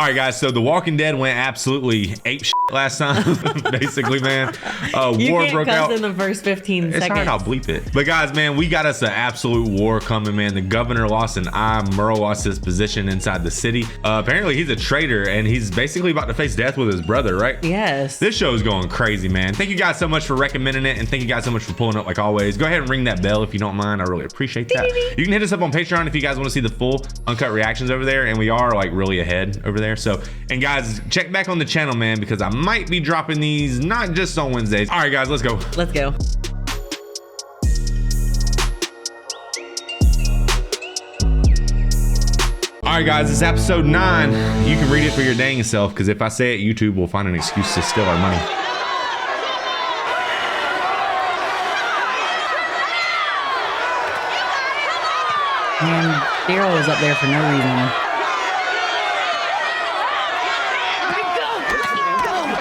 All right, guys. So The Walking Dead went absolutely ape shit last time. Basically, man. War broke out in the first 15 seconds. It's hard, I'll bleep it. But guys, man, we got us an absolute war coming, man. The governor lost an eye. Merl lost his position inside the city. Apparently, he's a traitor, and he's basically about to face death with his brother, right? Yes. This show is going crazy, man. Thank you guys so much for recommending it, and thank you guys so much for pulling up like always. Go ahead and ring that bell if you don't mind. I really appreciate that. You can hit us up on Patreon if you guys want to see the full uncut reactions over there, and we are like really ahead over there. So, and guys, check back on the channel, man, because I might be dropping these not just on Wednesdays. All right, guys, let's go. Let's go. All right, guys, it's episode 9. You can read it for your dang self, because if I say it, YouTube will find an excuse to steal our money. Man, Daryl was up there for no reason.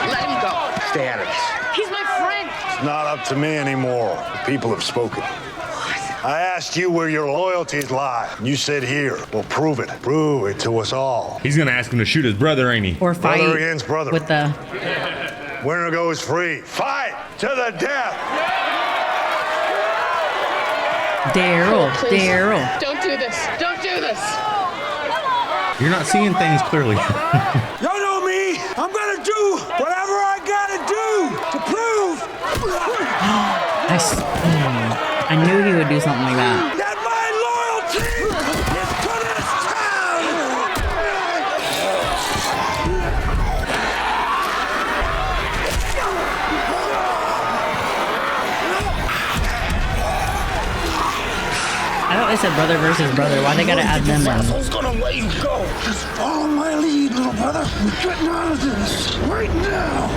Let him go. Stay out of this. He's my friend. It's not up to me anymore. The people have spoken. I asked you where your loyalties lie. You said here. Well, prove it. Prove it to us all. He's gonna ask him to shoot his brother, ain't he? Or fight Brother against brother. with the... Winner goes free. Fight to the death. Daryl. Please. Daryl. Don't do this. Don't do this. You're not seeing things clearly. Y'all know me. I'm gonna do whatever I gotta do to prove I knew he would do something like that. that my loyalty is to this town. I thought they said brother versus brother. Why they gotta add them in? Who's gonna let you go? Just follow my lead, little brother. We're getting out of this right now.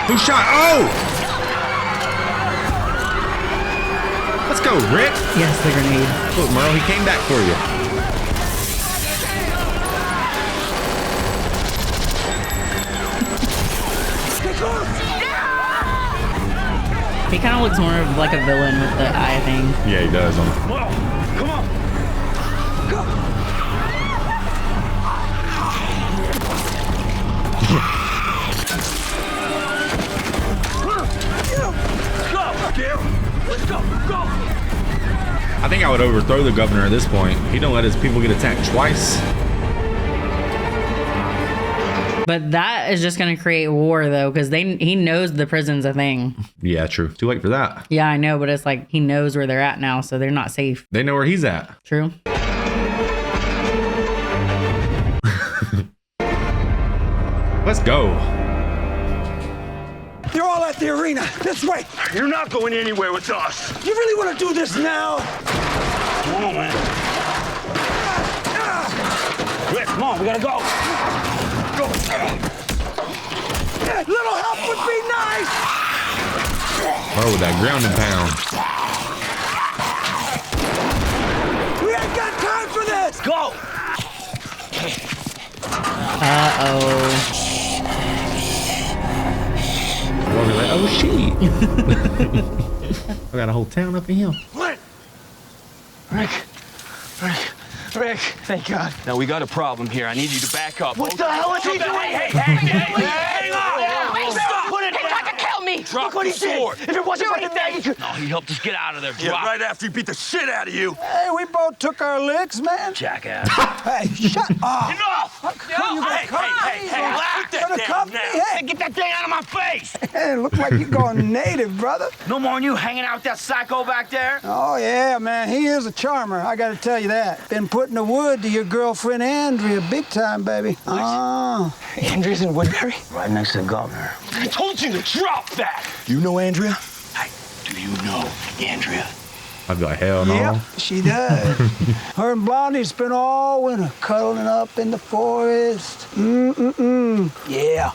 Who shot? Oh! Let's go, Rick. Yes, the grenade. Look, Merl, he came back for you. He kind of looks more of like a villain with the eye thing. Yeah, he does. Come on. Go. Let's go. Go. I think I would overthrow the governor at this point. He don't let his people get attacked twice. But that is just gonna create war though, because he knows the prison's a thing. Yeah, true. Too late for that. Yeah, I know, but it's like he knows where they're at now, so they're not safe. They know where he's at. True. Let's go. They're all at the arena. This way. You're not going anywhere with us. You really want to do this now? Come on, man. Rick, come on. We gotta go. Go. Little help would be nice. Oh, with that ground and pound. We ain't got time for this. Go. Uh-oh. We're like, oh, shit. I got a whole town up in here. What? Rick, thank God. Now we got a problem here. I need you to back up. What the hell is he doing? Hey, Hang on. Stop. Put it. He tried to kill me. Drop Look what the he did. sword. If it wasn't for the thing. No, he helped us get out of there. Yeah, Drop right after he beat the shit out of you. Hey, we both took our licks, man. jackass. Hey, shut up. Enough! You gonna Hey, cut hey, me? hey, hey, put that Gonna down cut me? now. Hey, Get that thing out of my face! hey, look like you're going native, brother. No more than you hanging out with that psycho back there? Oh, yeah, man. He is a charmer. I gotta tell you that. Been putting the wood to your girlfriend Andrea big time, baby. Oh. Andrea's in Woodbury? Right next to the governor. I told you to drop that! You know Andrea? Hey, do you know Andrea? I'd be like, hell no. Yep, she does. Her and Blondie spent all winter cuddling up in the forest. Yeah.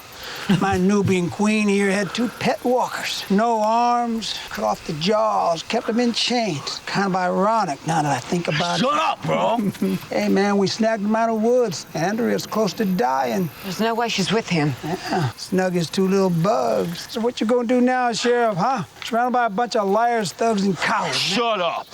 My Nubian queen here had 2 pet walkers. No arms, cut off the jaws, kept them in chains. Kind of ironic now that I think about it. Shut up, bro. Hey, man, we snagged them out of the woods. Andrea's close to dying. There's no way she's with him. Yeah, snug as 2 little bugs. So what you gonna do now, Sheriff, huh? Surrounded by a bunch of liars, thugs, and cowards. Shut up.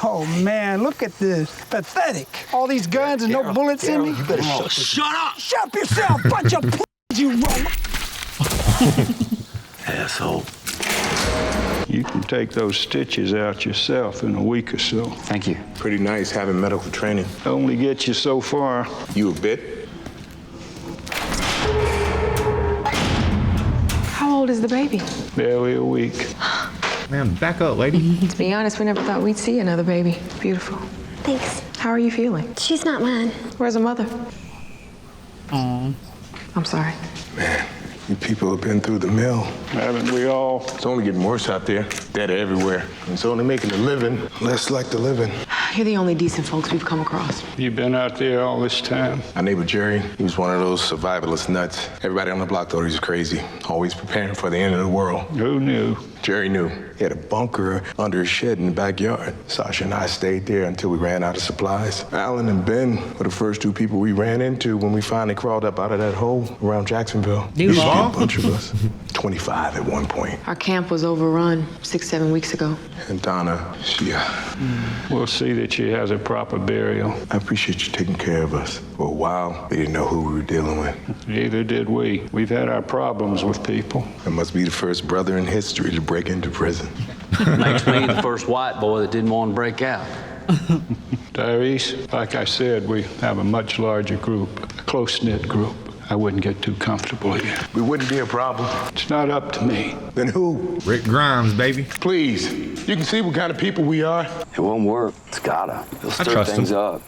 Oh, man, look at this. Pathetic. All these guns and no bullets in me. You better shut up. Shut up yourself, bunch of you roll. Asshole. You can take those stitches out yourself in a week or so. Thank you. Pretty nice having medical training. Only get you so far. You a bit? How old is the baby? Barely a week. Man, back up, lady. To be honest, we never thought we'd see another baby. Beautiful. Thanks. How are you feeling? She's not mine. Where's her mother? Oh. I'm sorry. Man, you people have been through the mill. Haven't we all? It's only getting worse out there. Dead everywhere. It's only making a living less like the living. You're the only decent folks we've come across. You been out there all this time? Our neighbor Jerry, he was one of those survivalist nuts. Everybody on the block thought he was crazy, always preparing for the end of the world. Who knew? Jerry knew. He had a bunker under his shed in the backyard. Sasha and I stayed there until we ran out of supplies. Alan and Ben were the first 2 people we ran into when we finally crawled up out of that hole around Jacksonville. Duval? A bunch of us. 25 at one point. Our camp was overrun 6-7 weeks ago. And Donna, she, We'll see that she has a proper burial. I appreciate you taking care of us. For a while, we didn't know who we were dealing with. Neither did we. We've had our problems with people. I must be the first brother in history to break into prison. Makes me the first white boy that didn't want to break out. Tyrese, like I said, we have a much larger group, a close-knit group. I wouldn't get too comfortable here. We wouldn't be a problem. It's not up to me. Then who? Rick Grimes, baby. Please, you can see what kind of people we are. It won't work. It's gotta. It'll stir trust things him. up.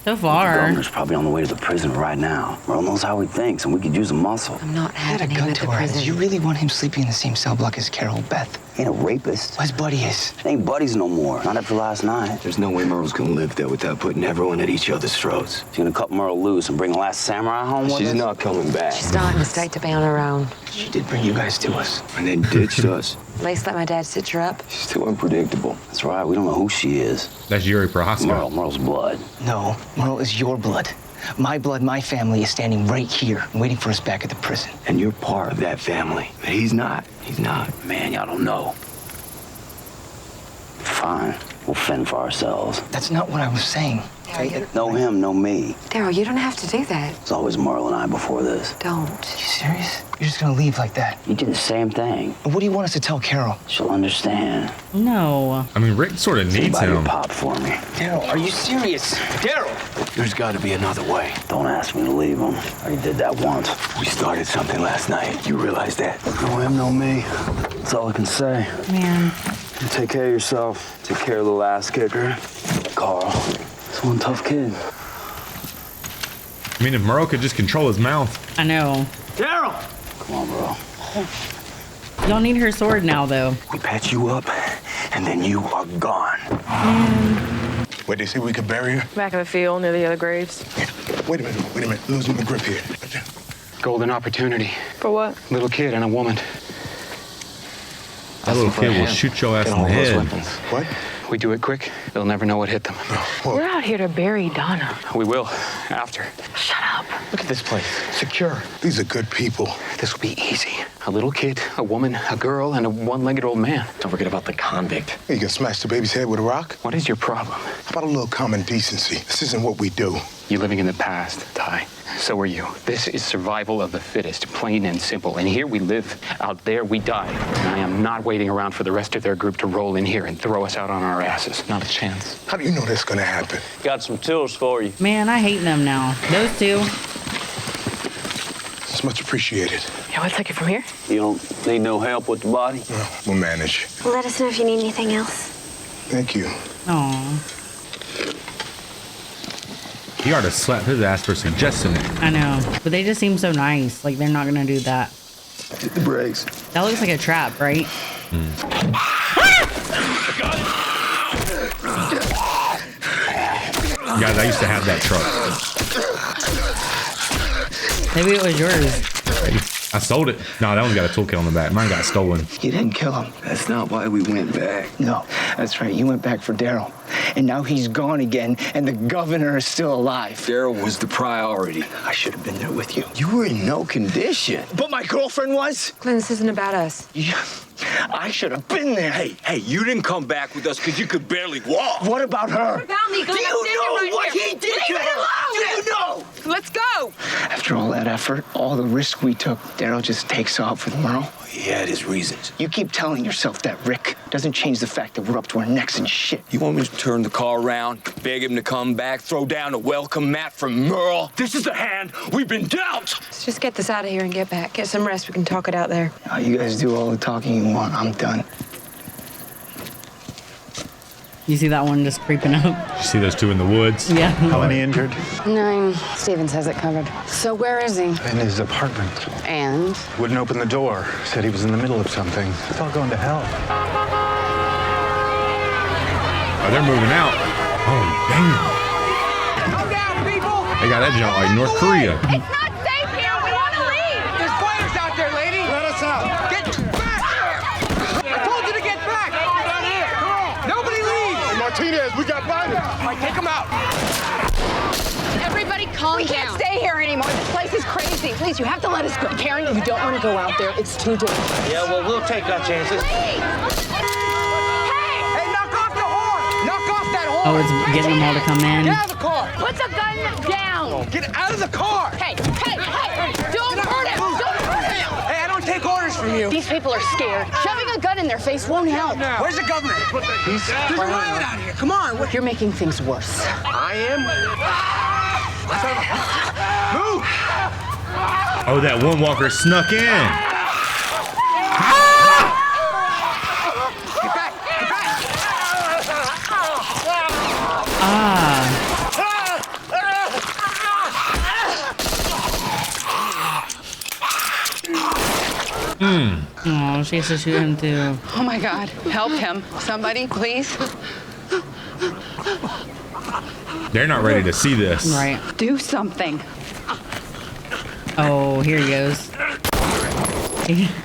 So The far. governor's probably on the way to the prison right now. Merle knows how he thinks, and we could use a muscle. I'm not having him gun at to the our heads. prison. You really want him sleeping in the same cell block as Carol Beth? He ain't a rapist. His buddy is. They ain't buddies no more. Not after last night. There's no way Merle's gonna live there without putting everyone at each other's throats. She's gonna cut Merle loose and bring the last samurai home with She's us? not coming back. She's not in a state to be on her own. She did bring you guys to us. And then ditched us. At least let my dad stitch her up. She's too unpredictable. That's right. We don't know who she is. That's Yuri Prohaska. Merle's blood. No, Merle is your blood. My blood, my family is standing right here, waiting for us back at the prison. And you're part of that family. But he's not. He's not. Man, y'all don't know. Fine. We'll fend for ourselves. That's not what I was saying. Know him, know me. Daryl, you don't have to do that. It's always Merle and I before this. Don't. You serious? You're just gonna leave like that? You did the same thing. What do you want us to tell Carol? She'll understand. No. I mean, Rick sort of needs Buy your him. pop for me. Daryl, are you serious? Daryl! There's gotta be another way. Don't ask me to leave him. I already did that once. We started something last night. You realize that? Know him, know me. That's all I can say. Man. You take care of yourself. Take care of the last kicker. Carl. He's one tough kid. I mean, if Merle could just control his mouth. I know. Daryl! Come on, bro. Y'all need her sword now, though. We patch you up, and then you are gone. Wait, they say we could bury her? Back in the field near the other graves. Wait a minute. Losing my grip here. Golden opportunity. For what? Little kid and a woman. That little kid will shoot your ass in the head. What? We do it quick, they'll never know what hit them. We're out here to bury Donna. We will, after. Shut up. Look at this place. Secure. These are good people. This will be easy. A little kid, a woman, a girl, and a one-legged old man. Don't forget about the convict. You gonna smash the baby's head with a rock? What is your problem? How about a little common decency? This isn't what we do. You're living in the past, Ty. So are you. This is survival of the fittest, plain and simple. And here we live. Out there we die. And I am not waiting around for the rest of their group to roll in here and throw us out on our asses. Not a chance. How do you know that's gonna happen? Got some tools for you. Man, I hate them now. Those two. It's much appreciated. Yeah, we'll take it from here. You don't need no help with the body? We'll manage. Let us know if you need anything else. Thank you. Aw. He ought to slap his ass for suggesting it. I know. But they just seem so nice. Like, they're not going to do that. Hit the brakes. That looks like a trap, right? Guys, I used to have that truck. Maybe it was yours. I sold it. No, that one's got a toolkit on the back. Mine got stolen. You didn't kill him. That's not why we went back. No, that's right. You went back for Daryl. And now he's gone again, and the governor is still alive. Daryl was the priority. I should have been there with you. You were in no condition. But my girlfriend was? Glenn, this isn't about us. Yeah, I should have been there. Hey, you didn't come back with us because you could barely walk. What about her? About me, Do you know what he did to her? Do you know? Let's go. After all that effort, all the risk we took, Daryl just takes off with Merl. He had his reasons. You keep telling yourself that, Rick. Doesn't change the fact that we're up to our necks in shit. You want me to turn the car around, beg him to come back, throw down a welcome mat from Merl? This is the hand we've been dealt. Let's just get this out of here and get back. Get some rest. We can talk it out there. You guys do all the talking you want. I'm done. You see that one just creeping up? You see those two in the woods? Yeah. How many injured? 9. Stevens has it covered. So where is he? In his apartment. And? Wouldn't open the door. Said he was in the middle of something. It's all going to hell. Oh, they're moving out. Oh, damn. Come down, people! They got that junk like North Korea. It's not safe here. We want to leave. There's fires out there, lady! Let us out! Get back! I told you to get back! Down here! Come on! Nobody leaves! Martinez, we got violence. All right, take them out. Everybody calm down. We can't stay here anymore. This place is crazy. Please, you have to let us go. Karen, you don't want to go out there. It's too dangerous. Yeah, well, we'll take our chances. Hey, knock off the horn! Knock off that horn! Oh, it's getting them all to come in. Get out of the car! Put the gun down. Get out of the car! Hey, don't hurt him. Don't hurt him. Hey, I don't take orders from you. These people are scared. Shoving a gun in their face won't help. Where's the governor? There's a riot out here. Come on. You're making things worse. I am? Move! Oh, that one walker snuck in. Get back! Get back! Oh, she has to shoot him too. Oh my God. Help him. Somebody, please. They're not ready to see this. Right. Do something. Oh, here he goes.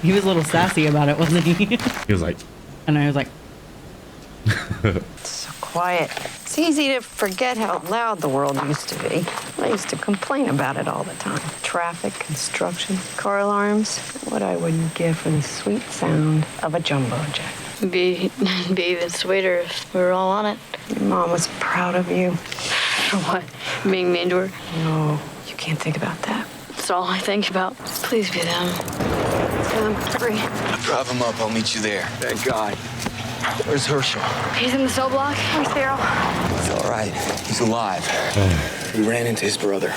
He was a little sassy about it, wasn't he? He was like, I know, he was like, So quiet. It's easy to forget how loud the world used to be. I used to complain about it all the time. Traffic, construction, car alarms. What I wouldn't give for the sweet sound of a jumbo jet. Be even sweeter if we were all on it. Your mom was proud of you. For what? Being mean to her? No, you can't think about that. That's all I think about. Please be them. Hurry. Drive him up. I'll meet you there. Thank God. Where's Herschel? He's in the cell block. Where's Daryl? He's all right. He's alive. We ran into his brother.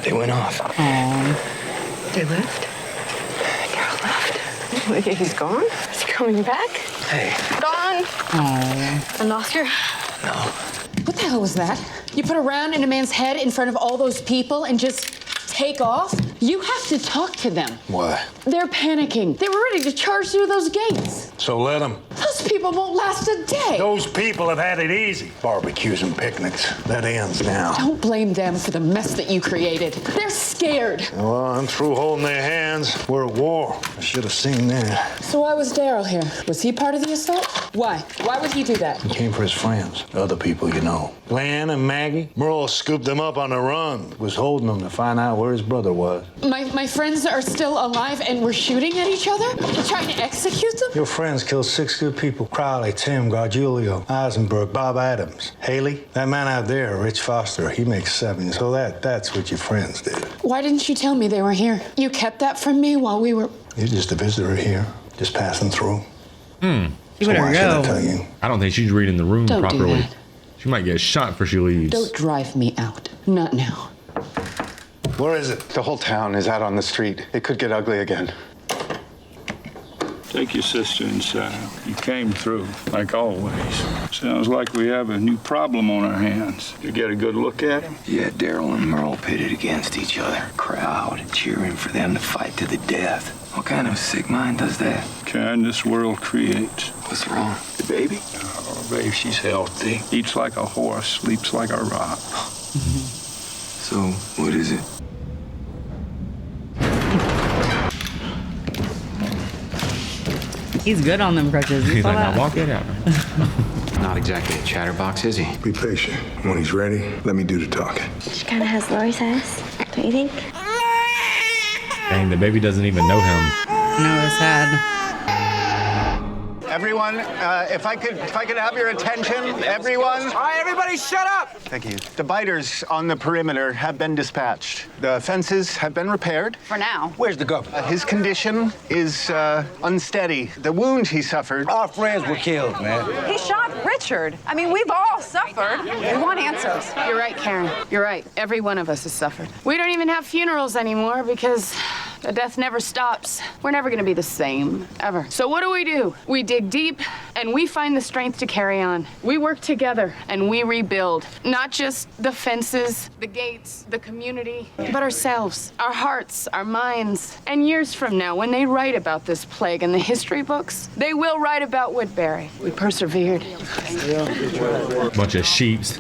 They went off. They left? Daryl left. Wait, he's gone? Is he coming back? Hey. Gone. And Oscar? No. What the hell was that? You put a round in a man's head in front of all those people and just take off? You have to talk to them. Why? They're panicking. They were ready to charge through those gates. So let them. Those people won't last a day. Those people have had it easy. Barbecues and picnics. That ends now. Don't blame them for the mess that you created. They're scared. Well, I'm through holding their hands. We're at war. I should have seen that. So why was Daryl here? Was he part of the assault? Why? Why would he do that? He came for his friends. Other people you know. Glenn and Maggie. Merle scooped them up on the run. Was holding them to find out where his brother was. My friends are still alive and we're shooting at each other? We're trying to execute them? Your friends killed 6 good people. Crowley, Tim, Gargiulio, Eisenberg, Bob Adams. Haley, that man out there, Rich Foster, he makes 7. So that's what your friends did. Why didn't you tell me they were here? You kept that from me while we were... You're just a visitor here, just passing through. You So better why should I go. tell you? I don't think she's reading the room Don't do properly. that. She might get shot before she leaves. Don't drive me out. Not now. Where is it? The whole town is out on the street. It could get ugly again. Take your sister inside. You came through, like always. Sounds like we have a new problem on our hands. You get a good look at him? Yeah, Daryl and Merle pitted against each other. Crowd cheering for them to fight to the death. What kind of sick mind does that? Kind this world creates. What's wrong? The baby? Oh, babe, she's healthy. Eats like a horse, sleeps like a rock. So, what is it? He's good on them crutches. He's like, now walk it out. Not exactly a chatterbox, is he? Be patient. When he's ready, let me do the talking. She kind of has Lori's eyes, don't you think? Dang, the baby doesn't even know him. No, it's sad. Everyone, if I could have your attention, everyone. All right, everybody, shut up. Thank you. The biters on the perimeter have been dispatched. The fences have been repaired. For now. Where's the governor? His condition is unsteady. The wound he suffered. Our friends were killed, man. He shot Richard. I mean, we've all suffered. We want answers. You're right, Karen. You're right. Every one of us has suffered. We don't even have funerals anymore because the death never stops. We're never gonna be the same, ever. So what do? We dig deep and we find the strength to carry on. We work together and we rebuild. Not just the fences, the gates, the community, but ourselves, our hearts, our minds. And years from now, when they write about this plague in the history books, they will write about Woodbury. We persevered. Bunch of sheeps.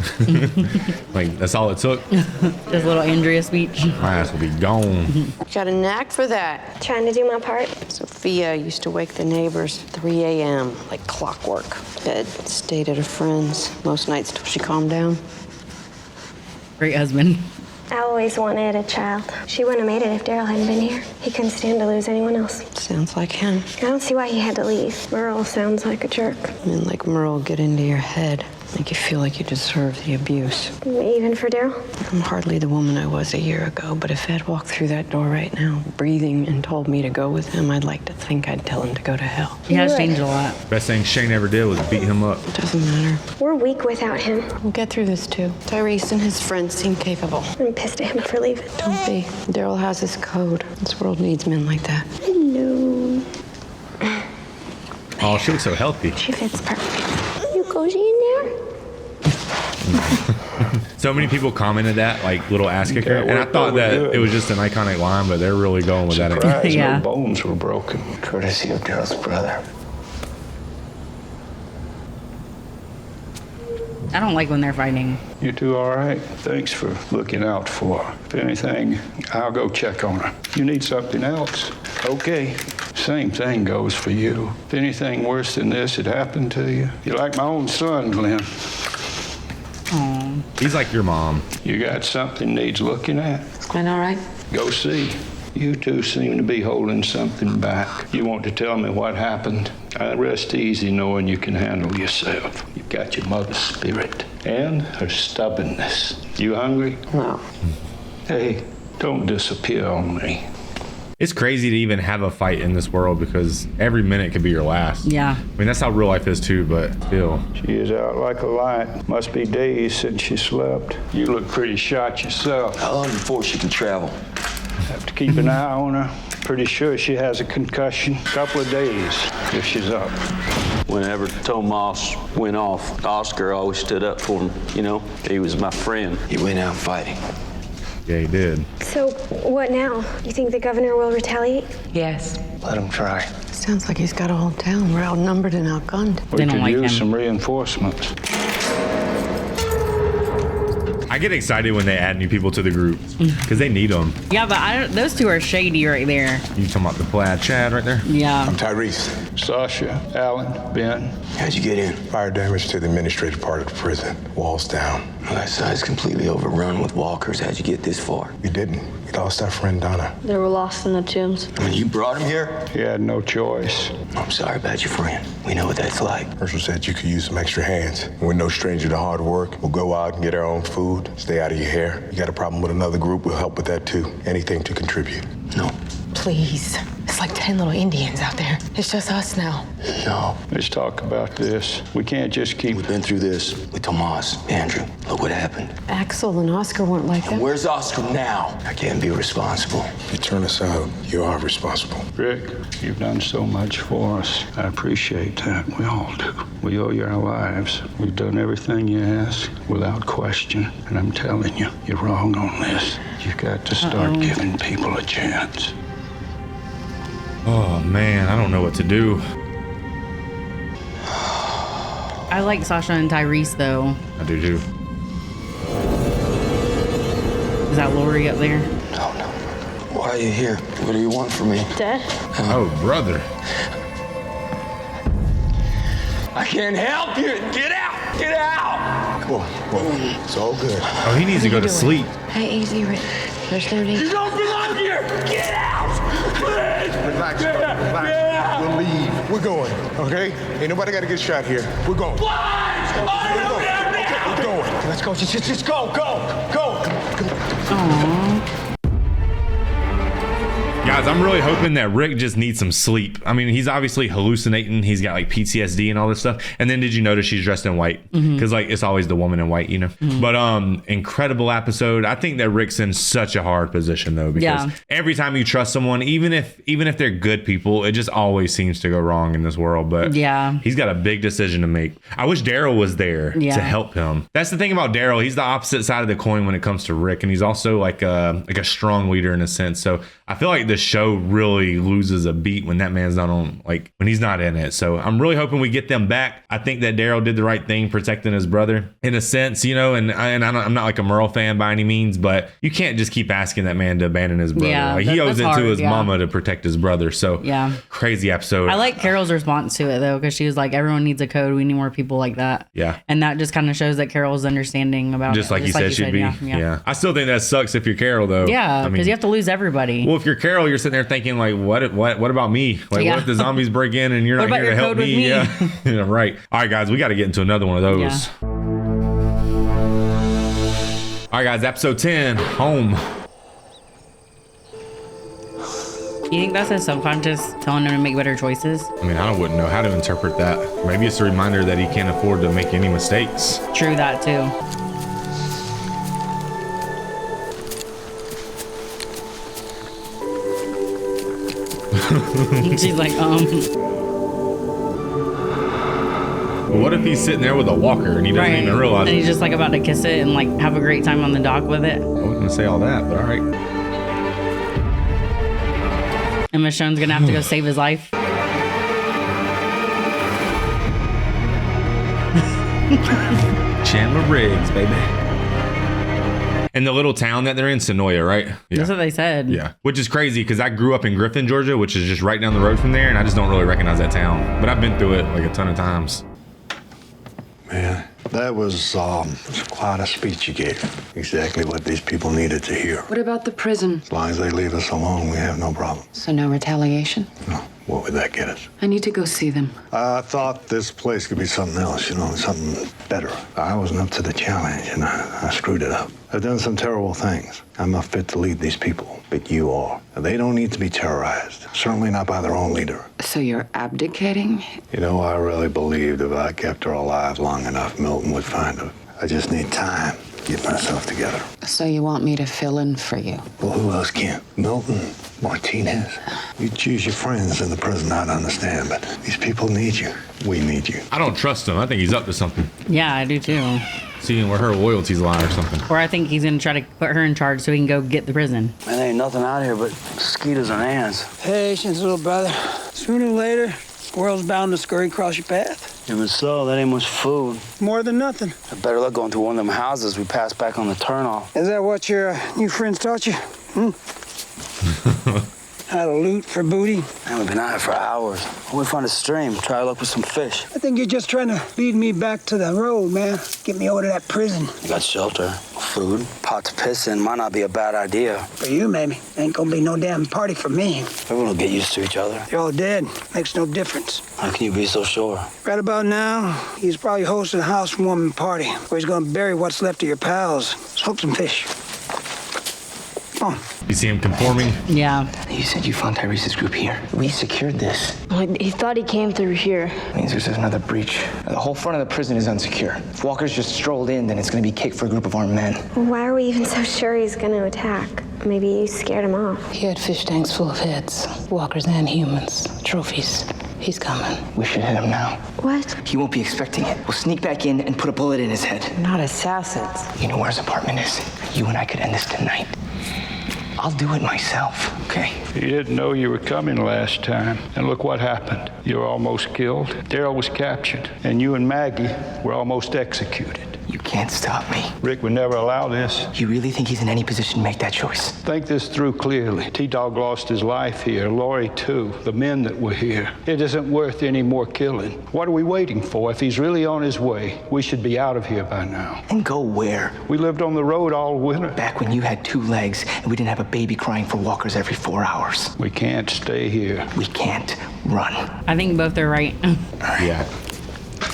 Like, that's all it took. Just a little Andrea speech. My ass will be gone. Got a knack for that. Trying to do my part. Sophia used to wake the neighbors 3 a.m. like clockwork. Bed stayed at a friend's most nights till she calmed down. Great husband. I always wanted a child. She wouldn't have made it if Daryl hadn't been here. He couldn't stand to lose anyone else. Sounds like him. I don't see why he had to leave. Merl sounds like a jerk. Men like Merl get into your head, make you feel like you deserve the abuse. Even for Daryl? I'm hardly the woman I was a year ago, but if Ed walked through that door right now, breathing, and told me to go with him, I'd like to think I'd tell him to go to hell. He has changed a lot. Best thing Shane ever did was beat him up. It doesn't matter. We're weak without him. We'll get through this too. Tyrese and his friends seem capable. I'm pissed at him for leaving. Don't be. Daryl has his code. This world needs men like that. Hello. Oh, she looks so healthy. She fits perfect. You cozy in there? So many people commented that, like, little ass kicker, and I thought that it was just an iconic line, but they're really going with that. No bones were broken. Courtesy of Daryl's brother. I don't like when they're fighting. You two all right? Thanks for looking out for her. If anything, I'll go check on her. You need something else? Okay. Same thing goes for you. If anything worse than this had happened to you, you're like my own son, Glenn. Aww. He's like your mom. You got something needs looking at? Is Glenn all right? Go see. You two seem to be holding something back. You want to tell me what happened? I rest easy knowing you can handle yourself. You've got your mother's spirit and her stubbornness. You hungry? No. Hey, don't disappear on me. It's crazy to even have a fight in this world because every minute could be your last. Yeah. I mean, that's how real life is too, but still. She is out like a light. Must be days since she slept. You look pretty shot yourself. How long before she can travel? Have to keep an eye on her. Pretty sure she has a concussion. Couple of days if she's up. Whenever Tomas went off, Oscar always stood up for him. You know, he was my friend. He went out fighting. Yeah, he did. So, what now? You think the governor will retaliate? Yes. Let him try. Sounds like he's got a whole town. We're outnumbered and outgunned. We could use some reinforcements. I get excited when they add new people to the group because they need them. Yeah, but those two are shady right there. You talking about the plaid Chad right there? Yeah. I'm Tyrese. Sasha, Alan, Ben. How'd you get in? Fire damage to the administrative part of the prison. Walls down. Well, that side's completely overrun with walkers. How'd you get this far? We didn't. We lost our friend Donna. They were lost in the tombs. I mean, you brought him here? He had no choice. I'm sorry about your friend. We know what that's like. Herschel said you could use some extra hands. We're no stranger to hard work. We'll go out and get our own food. Stay out of your hair. You got a problem with another group, we'll help with that too. Anything to contribute. No. Please. It's like 10 little Indians out there. It's just us now. No. Let's talk about this. We can't just keep... We've been through this with Tomas, Andrew. Look what happened. Axel and Oscar weren't like that. And where's Oscar now? I can't be responsible. If you turn us out, you are responsible. Rick, you've done so much for us. I appreciate that. We all do. We owe you our lives. We've done everything you asked without question. And I'm telling you, you're wrong on this. You've got to start giving people a chance. Oh man, I don't know what to do. I like Sasha and Tyrese though. I do too. Is that Lori up there? No. Why are you here? What do you want from me? Dad? Oh, brother. I can't help you. Get out. Get out. Come on. It's all good. Oh, he needs to go to sleep. Hey, easy, Rick. There's 30. You don't belong here. Get out. Please. Relax, bro. Relax. We'll leave. We're going, okay? Ain't nobody got to get shot here. We're going. What? We're going. Let's go. Just go. Go. Aww. Guys, I'm really hoping that Rick just needs some sleep. I mean, he's obviously hallucinating. He's got like PTSD and all this stuff. And then did you notice she's dressed in white? Because like it's always the woman in white, you know? But incredible episode. I think that Rick's in such a hard position though, because every time you trust someone, even if they're good people, it just always seems to go wrong in this world. But he's got a big decision to make. I wish Daryl was there to help him. That's the thing about Daryl. He's the opposite side of the coin when it comes to Rick. And he's also like a strong leader in a sense. So I feel like the show really loses a beat when that man's not on, like when he's not in it. So I'm really hoping we get them back. I think that Daryl did the right thing protecting his brother in a sense, you know, and I'm not like a Merl fan by any means, but you can't just keep asking that man to abandon his brother. Yeah, like he owes it to his hard, mama to protect his brother. So crazy episode. I like Carol's response to it though, because she was like, everyone needs a code. We need more people like that. Yeah. And that just kind of shows that Carol's understanding about just it. Like you said she'd be. Yeah. I still think that sucks if you're Carol though. Yeah, I because you have to lose everybody. Well, if you're Carol, you're sitting there thinking like, what about me? Like, what if the zombies break in and you're not here to help me? Yeah. Yeah, right. All right, guys, we got to get into another one of those. All right, guys, episode 10, Home. You think that's his subconscious telling him to make better choices? I mean, I wouldn't know how to interpret that. Maybe it's a reminder that he can't afford to make any mistakes. True that too. She's like, What if he's sitting there with a walker and he doesn't even realize and he's just like about to kiss it and like have a great time on the dock with it? I wasn't gonna say all that, but all right. And Michonne's gonna have to go save his life. Chandler Riggs, baby. And the little town that they're in, Sonoya, right? Yeah. That's what they said. Yeah. Which is crazy because I grew up in Griffin, Georgia, which is just right down the road from there, and I just don't really recognize that town. But I've been through it like a ton of times. Man, that was quite a speech you gave. Exactly what these people needed to hear. What about the prison? As long as they leave us alone, we have no problem. So no retaliation? No. What would that get us? I need to go see them. I thought this place could be something else, you know, something better. I wasn't up to the challenge, and I screwed it up. I've done some terrible things. I'm not fit to lead these people, but you are. They don't need to be terrorized, certainly not by their own leader. So you're abdicating? You know, I really believed if I kept her alive long enough, Milton would find her. I just need time to get myself together. So you want me to fill in for you? Well, who else can? Milton, Martinez. You choose your friends in the prison, I'd understand, but these people need you. We need you. I don't trust him. I think he's up to something. Yeah, I do too. Seeing where her loyalties lie or something. Or I think he's gonna try to put her in charge so he can go get the prison. Man, there ain't nothing out here but mosquitoes and ants. Patience, little brother. Sooner or later, squirrel's bound to scurry across your path. Even so, that ain't much food. More than nothing. Better luck going through one of them houses we passed back on the turnoff. Is that what your new friends taught you? How to loot for booty? Man, we've been out here for hours. When we find a stream, try our luck with some fish. I think you're just trying to lead me back to the road, man. Get me over to that prison. You got shelter, food, pot to piss in. Might not be a bad idea. For you, maybe. Ain't gonna be no damn party for me. Everyone will get used to each other. You're all dead. Makes no difference. How can you be so sure? Right about now, he's probably hosting a housewarming party where he's gonna bury what's left of your pals. Smoke some fish. Come on. You see him conforming? Yeah. You said you found Tyrese's group here. We secured this. He thought he came through here. Means there's another breach. The whole front of the prison is unsecure. If Walker's just strolled in, then it's gonna be cake for a group of armed men. Why are we even so sure he's going to attack? Maybe you scared him off. He had fish tanks full of heads, walkers and humans, trophies. He's coming. We should hit him now. What? He won't be expecting it. We'll sneak back in and put a bullet in his head. Not assassins. You know where his apartment is? You and I could end this tonight. I'll do it myself, okay? He didn't know you were coming last time, and look what happened. You were almost killed. Daryl was captured, and you and Maggie were almost executed. You can't stop me. Rick would never allow this. You really think he's in any position to make that choice? Think this through clearly. T-Dog lost his life here. Lori, too. The men that were here. It isn't worth any more killing. What are we waiting for? If he's really on his way, we should be out of here by now. And go where? We lived on the road all winter. Back when you had 2 legs and we didn't have a baby crying for walkers every 4 hours. We can't stay here. We can't run. I think both are right. Yeah.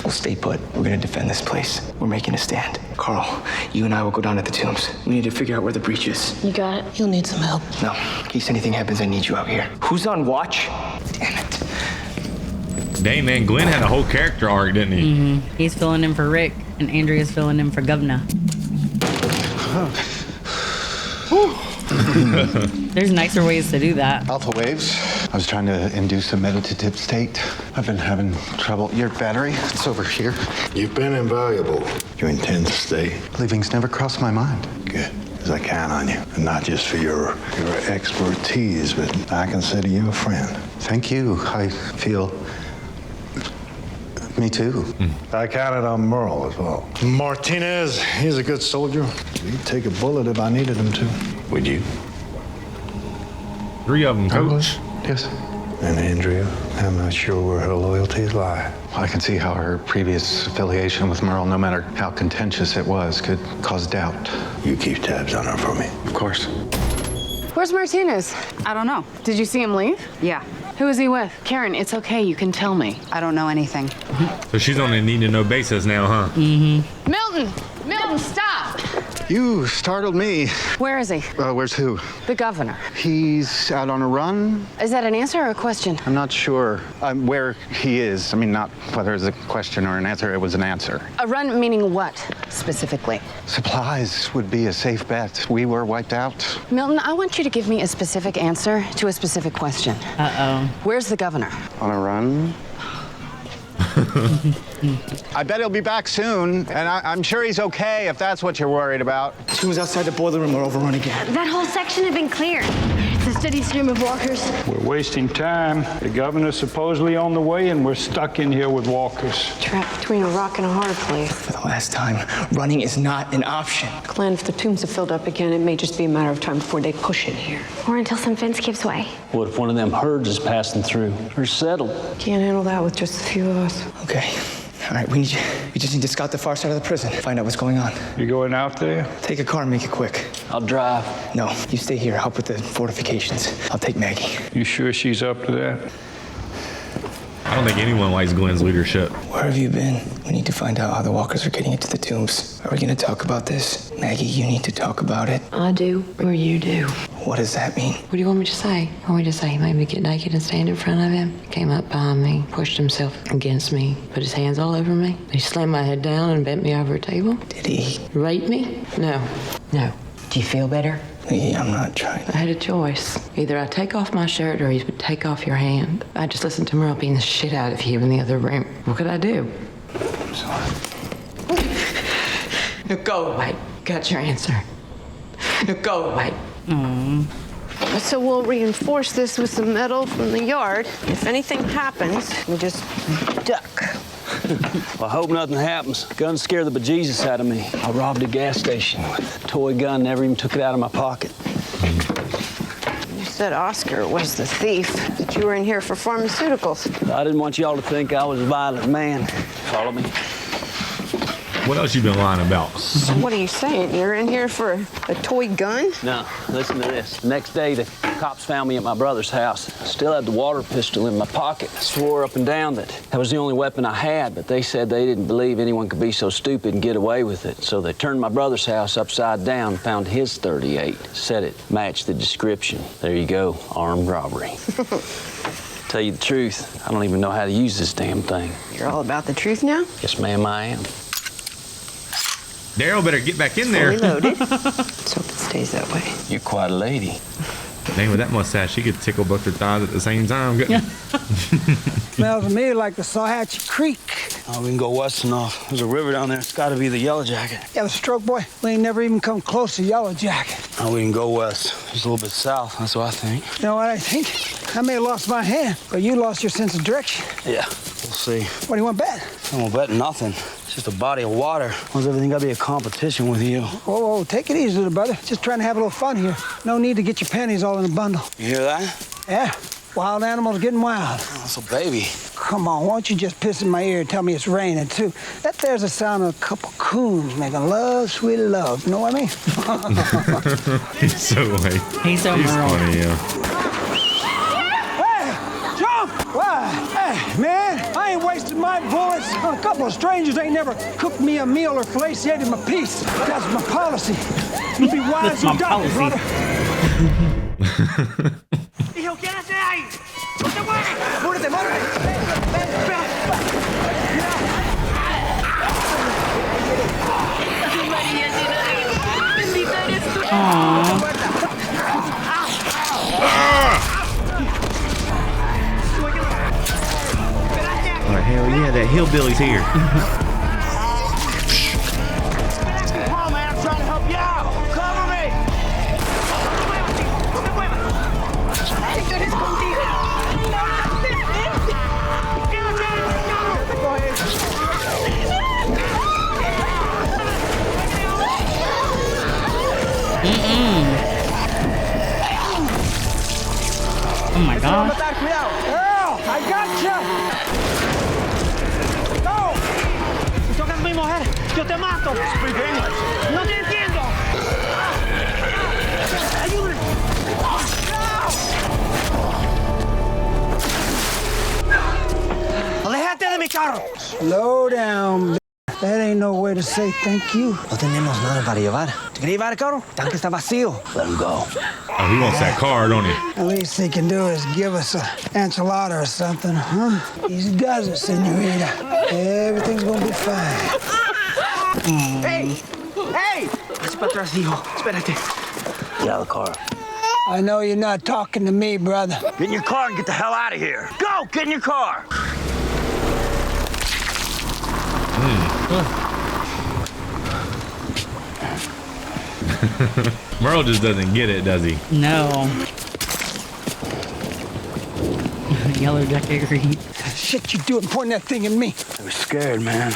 We'll stay put. We're gonna defend this place. We're making a stand. Carl, you and I will go down to the tombs. We need to figure out where the breach is. You got it. You'll need some help. No, in case anything happens, I need you out here. Who's on watch? Damn it. Dang, man, Glenn had a whole character arc, didn't he? Mm-hmm. He's filling in for Rick, and Andrea's filling in for Governor. There's nicer ways to do that. Alpha waves. I was trying to induce a meditative state. I've been having trouble. Your battery, it's over here. You've been invaluable. You intend to stay? Leaving's never crossed my mind. Good, because I count on you. And not just for your expertise, but I consider you a friend. Thank you. I feel... Me too. I counted on Merl as well. Martinez, he's a good soldier. He'd take a bullet if I needed him to. Would you? 3 of them, Coach. Yes. And Andrea, I'm not sure where her loyalties lie. I can see how her previous affiliation with Merl, no matter how contentious it was, could cause doubt. You keep tabs on her for me. Of course. Where's Martinez? I don't know. Did you see him leave? Yeah. Who is he with? Karen, it's okay. You can tell me. I don't know anything. So she's on a need-to-know basis now, huh? Mm-hmm. Milton! Milton, stop! You startled me. Where is he? Where's who? The governor. He's out on a run? Is that an answer or a question? I'm not sure where he is. I mean, not whether it's a question or an answer. It was an answer. A run meaning what, specifically? Supplies would be a safe bet. We were wiped out. Milton, I want you to give me a specific answer to a specific question. Uh-oh. Where's the governor? On a run? I bet he'll be back soon, and I'm sure he's okay if that's what you're worried about. She was outside the boiler room or overrun again. That whole section had been cleared. It's a steady stream of walkers. We're wasting time. The governor's supposedly on the way, and we're stuck in here with walkers. Trapped between a rock and a hard place. For the last time, running is not an option. Glenn, if the tombs have filled up again, it may just be a matter of time before they push in here. Or until some fence gives way. What if one of them herds is passing through? We're settled. Can't handle that with just a few of us. Okay. All right, we just need to scout the far side of the prison, find out what's going on. You going out there? Take a car and make it quick. I'll drive. No, you stay here, help with the fortifications. I'll take Maggie. You sure she's up to that? I don't think anyone likes Glenn's leadership. Where have you been? We need to find out how the walkers are getting into the tombs. Are we going to talk about this? Maggie, you need to talk about it. I do, or you do. What does that mean? What do you want me to say? You want me to say he made me get naked and stand in front of him? Came up behind me, pushed himself against me, put his hands all over me. He slammed my head down and bent me over a table. Did he? Rape me? No. No. Do you feel better? I'm not trying. I had a choice. Either I take off my shirt or he would take off your hand. I just listened to Merl beating the shit out of you in the other room. What could I do? I'm sorry. Now go away. Got your answer. Now go away. So we'll reinforce this with some metal from the yard. If anything happens, we just duck. Well, I hope nothing happens. Guns scare the bejesus out of me. I robbed a gas station with a toy gun, never even took it out of my pocket. You said Oscar was the thief, that you were in here for pharmaceuticals. I didn't want y'all to think I was a violent man. Follow me. What else you been lying about? So what are you saying? You're in here for a toy gun? No, listen to this. The next day, the cops found me at my brother's house. I still had the water pistol in my pocket. I swore up and down that was the only weapon I had, but they said they didn't believe anyone could be so stupid and get away with it. So they turned my brother's house upside down, found his .38, said it matched the description. There you go, armed robbery. Tell you the truth, I don't even know how to use this damn thing. You're all about the truth now? Yes, ma'am, I am. Daryl better get back in there. Fully loaded. Let's hope it stays that way. You're quite a lady. Dang, with that mustache, she could tickle both her thighs at the same time. Smells to me like the Sahatchee Creek. Oh, we can go west enough. There's a river down there. It's got to be the Yellow Jacket. Yeah, the stroke boy, we ain't never even come close to Yellow Jacket. Oh, we can go west. Just a little bit south. That's what I think. You know what I think? I may have lost my hand, but you lost your sense of direction. Yeah, we'll see. What do you want to bet? I won't bet nothing. It's just a body of water. Why's everything gotta be a competition with you? Whoa, take it easy, little brother. Just trying to have a little fun here. No need to get your panties all in a bundle. You hear that? Yeah, wild animals getting wild. Oh, it's a baby. Come on, why don't you just piss in my ear and tell me it's raining, too? That there's the sound of a couple coons making love, sweet love. You know what I mean? He's so like, He's so funny, yeah. Hey, jump! Why? Hey, man, I ain't wasted my bullets on a couple of strangers ain't never cooked me a meal or fellatiated my piece. That's my policy. You be wise and dumb, brother. Hijo, quédate ahí. No te mueves. Múrete, muérete. Oh, hell yeah, that hillbilly's here. Come on, man. I'm trying to help you out. Cover me. No te muevas. Tú eres contigo. Oh my God. Earl, I gotcha. Go. Si tocas mi mujer, yo te mato. Speak English. No te entiendo. Ayúdame. Aléjate de mi carro. Slow down. That ain't no way to say thank you. No tenemos nada para llevar. ¿Te quería llevar el carro? El tanque está vacío. Let him go. Oh, he wants that car, don't he? The least he can do is give us an enchilada or something, huh? Easy does it, senorita. Everything's gonna be fine. Hey! Hey! Hazte para atrás, hijo. Espérate. Get out of the car. I know you're not talking to me, brother. Get in your car and get the hell out of here. Go! Get in your car! Merl just doesn't get it, does he? No. Yellow jacket green. Shit you doing pointing that thing at me? They were scared, man.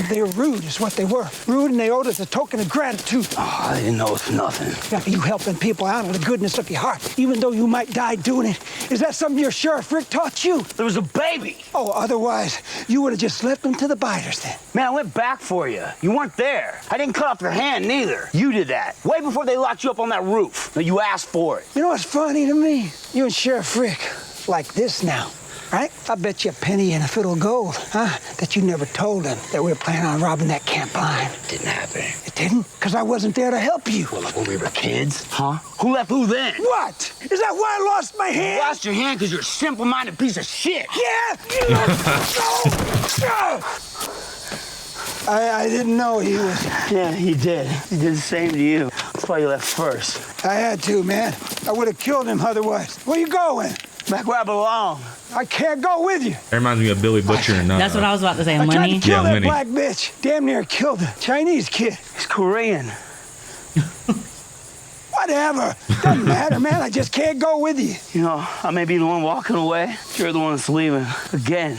They were rude is what they were. Rude, and they owed us a token of gratitude. Oh, they didn't know it's nothing. Yeah, you helping people out of the goodness of your heart, even though you might die doing it. Is that something your Sheriff Rick taught you? There was a baby. Oh, otherwise, you would have just left them to the biters then. Man, I went back for you. You weren't there. I didn't cut off your hand, neither. You did that. Way before they locked you up on that roof. No, you asked for it. You know what's funny to me? You and Sheriff Rick like this now. Right? I bet you a penny and a fiddle of gold, huh? That you never told him that we were planning on robbing that camp line. Didn't happen. It didn't? Because I wasn't there to help you. Well, like when we were kids, huh? Who left who then? What? Is that why I lost my hand? You lost your hand because you're a simple-minded piece of shit. Yeah! You I didn't know he was... Yeah, he did. He did the same to you. That's why you left first. I had to, man. I would have killed him otherwise. Where you going? Back where I belong. I can't go with you. That reminds me of Billy Butcher and That's what I was about to say. I tried Lenny. to kill that Lenny. black bitch. Damn near killed the Chinese kid. He's Korean. Whatever. Doesn't matter, man. I just can't go with you. You know, I may be the one walking away. You're the one that's leaving. Again.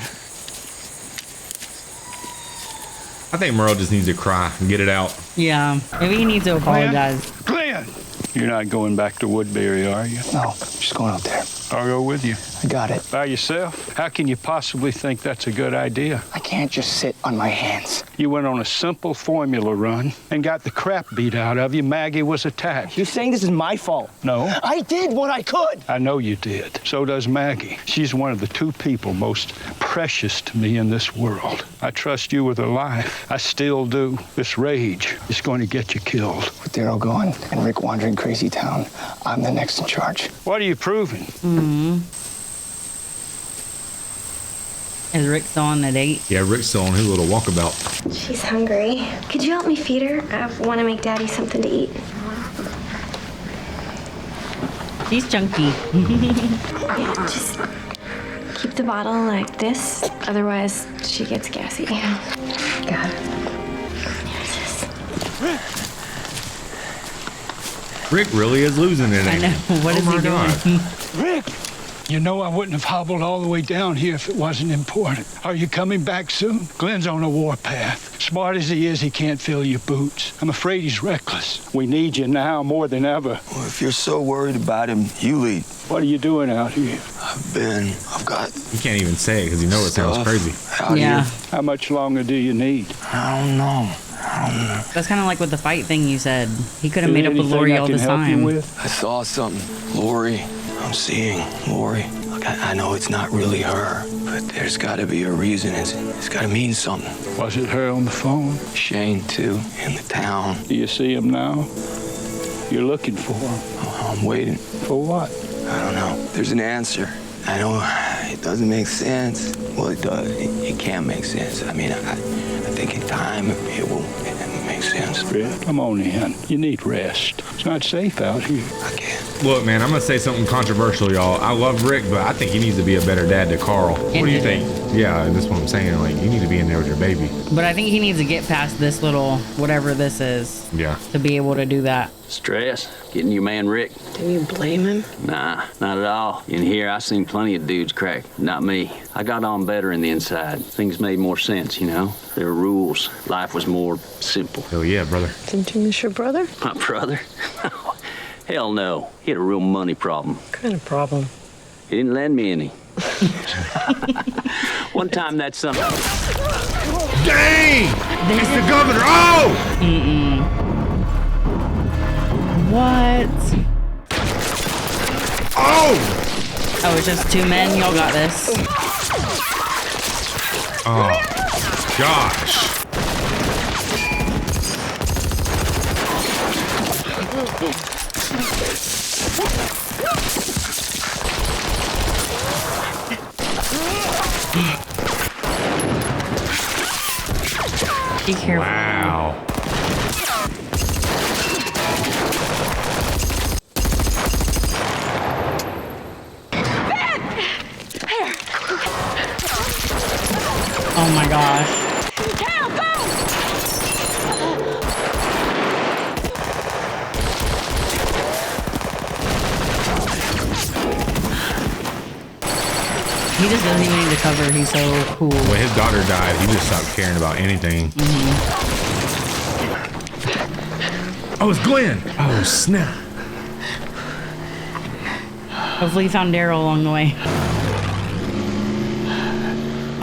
I think Merl just needs to cry and get it out. Yeah. Maybe he needs to apologize. Glenn! You're not going back to Woodbury, are you? No, just going out there. I'll go with you. I got it. By yourself? How can you possibly think that's a good idea? I can't just sit on my hands. You went on a simple formula run and got the crap beat out of you. Maggie was attacked. You're saying this is my fault? No. I did what I could. I know you did. So does Maggie. She's one of the two people most precious to me in this world. I trust you with her life. I still do. This rage is going to get you killed. With Daryl gone and Rick wandering crazy town, I'm the next in charge. What are you proving? Is Rick still on the date? Yeah, Rick's still on his little walkabout. She's hungry. Could you help me feed her? I want to make Daddy something to eat. She's chunky. Yeah, just keep the bottle like this. Otherwise, she gets gassy. Got it. Rick really is losing it. I know. What is he doing? Rick! You know I wouldn't have hobbled all the way down here if it wasn't important. Are you coming back soon? Glenn's on a warpath. Smart as he is, he can't fill your boots. I'm afraid he's reckless. We need you now more than ever. Well, if you're so worried about him, you lead. What are you doing out here? I've got... You can't even say it because you know it sounds crazy. Yeah. How much longer do you need? I don't know. That's kind of like with the fight thing you said. He could have made up with Lori all this time. I saw something. Lori. I'm seeing Lori. Look, I know it's not really her, but there's got to be a reason. It's got to mean something. Was it her on the phone? Shane, too, in the town. Do you see him now? You're looking for him. Oh, I'm waiting. For what? I don't know. There's an answer. I know it doesn't make sense. Well, it does. It can make sense. I mean, I think in time it will make sense. Rick, come on in. You need rest. It's not safe out here. I can't. Look, man, I'm gonna say something controversial, y'all. I love Rick, but I think he needs to be a better dad to Carl. What do you think? Yeah, that's what I'm saying. Like, you need to be in there with your baby. But I think he needs to get past this little whatever this is. Yeah. To be able to do that. Stress, getting your man Rick. Do you blame him? Nah, not at all. In here, I seen plenty of dudes crack. Not me. I got on better in the inside. Things made more sense, you know? There were rules. Life was more simple. Hell yeah, brother. Didn't you miss your brother? My brother? Hell no. He had a real money problem. What kind of problem? He didn't lend me any. One time that son... Dang! It's the governor! Oh! What? Oh! Oh, it's just two men? Y'all got this. Oh, gosh. Be careful. Wow. Oh my gosh. He just doesn't even need to cover. He's so cool. When his daughter died, he just stopped caring about anything. Oh, it's Glenn. Oh, snap. Hopefully he found Daryl along the way.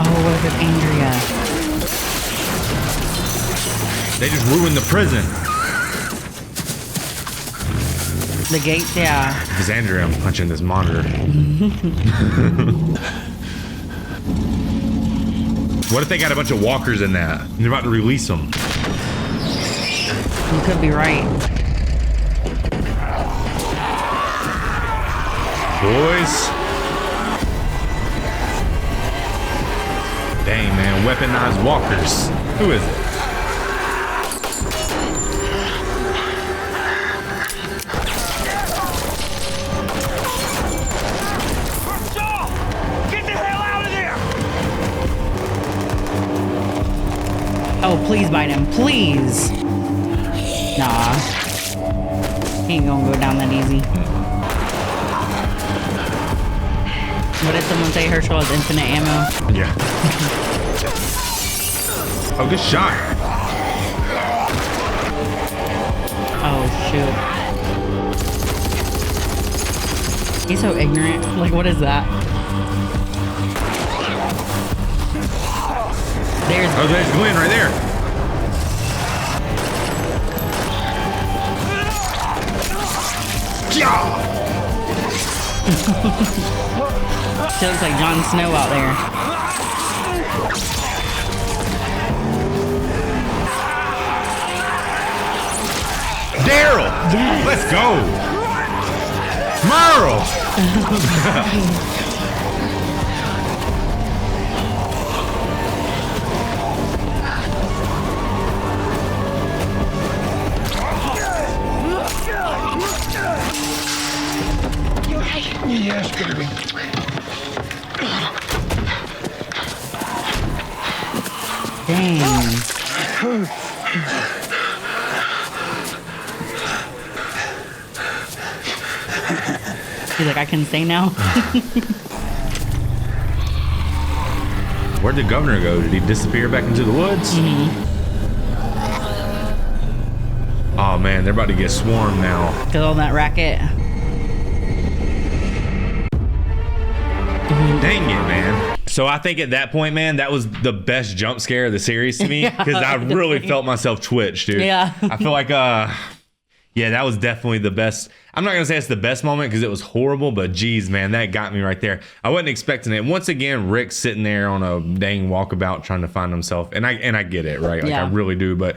Oh, what if it's Andrea? They just ruined the prison. The gates, yeah. It's Andrea, I'm punching this monitor. What if they got a bunch of walkers in that? And they're about to release them. You could be right. Boys. Dang, man. Weaponized walkers. Who is it? Get the hell out of there! Oh, please bite him. Please. Nah. He ain't gonna go down that easy. What did someone say? Herschel has infinite ammo? Yeah. Oh, good shot. Oh, shoot. He's so ignorant. Like, what is that? There's Glenn right there. She looks like Jon Snow out there. Daryl! Yes. Let's go! Merl! Yes, baby. Dang. He's like, I can stay now. Where'd the governor go? Did he disappear back into the woods? Oh man, they're about to get swarmed now. Because all that racket. Dang it, man. So I think at that point, man, that was the best jump scare of the series to me, because I really felt myself twitch, dude. Yeah. I feel like, yeah, that was definitely the best. I'm not going to say it's the best moment because it was horrible, but geez, man, that got me right there. I wasn't expecting it. Once again, Rick's sitting there on a dang walkabout trying to find himself. And I get it, right? Like, I really do. But